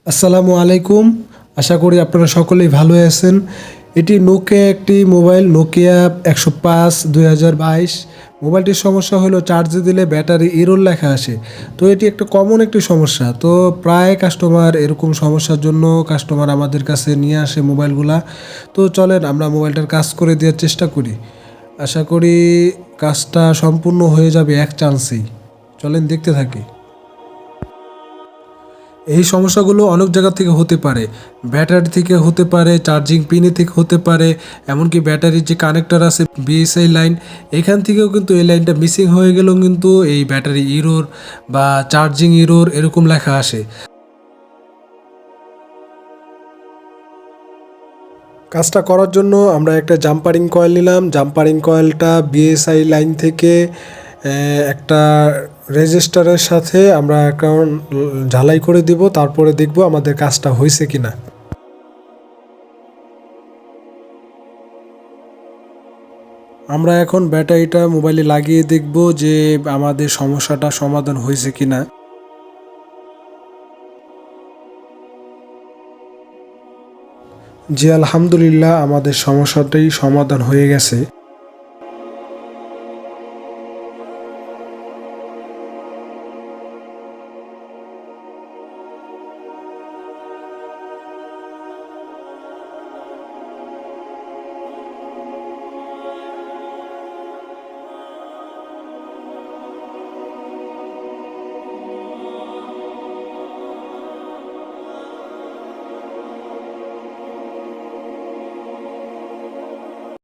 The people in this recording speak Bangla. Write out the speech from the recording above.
আসসালামু আলাইকুম। আশা করি আপনারা সকলেই ভালো আছেন। এটি নোকিয়া একটি মোবাইল, নোকিয়া 105 2022। মোবাইলটির সমস্যা হলো চার্জে দিলে ব্যাটারি এরর লেখা আসে। তো এটি একটা কমন একটি সমস্যা। তো প্রায় কাস্টমার এরকম সমস্যার জন্য কাস্টমার আমাদের কাছে নিয়ে আসে মোবাইলগুলা। তো চলেন আমরা মোবাইলটার কাজ করে দেওয়ার চেষ্টা করি। আশা করি কাজটা সম্পূর্ণ হয়ে যাবে এক চান্সেই। চলেন দেখতে থাকি। এই সমস্যাগুলো অনেক জায়গা থেকে হতে পারে। ব্যাটারি থেকে হতে পারে, চার্জিং পিনে থেকে হতে পারে, এমনকি ব্যাটারির যে কানেক্টর আছে বিএসআই লাইন, এখান থেকেও কিন্তু এই লাইনটা মিসিং হয়ে গেলেও কিন্তু এই ব্যাটারি ইরোর বা চার্জিং ইরোর এরকম লেখা আসে। কাজটা করার জন্য আমরা একটা জাম্পারিং কয়েল নিলাম। জাম্পারিং কয়েলটা বিএসআই লাইন থেকে একটা রেজিস্টারের সাথে আমরা এখন ঝালাই করে দিব, তারপরে দেখব আমাদের কাজটা হয়েছে কিনা। আমরা এখন ব্যাটারিটা মোবাইলে লাগিয়ে দেখব যে আমাদের সমস্যাটা সমাধান হয়েছে কিনা। জি আলহামদুলিল্লাহ, আমাদের সমস্যাটাই সমাধান হয়ে গেছে।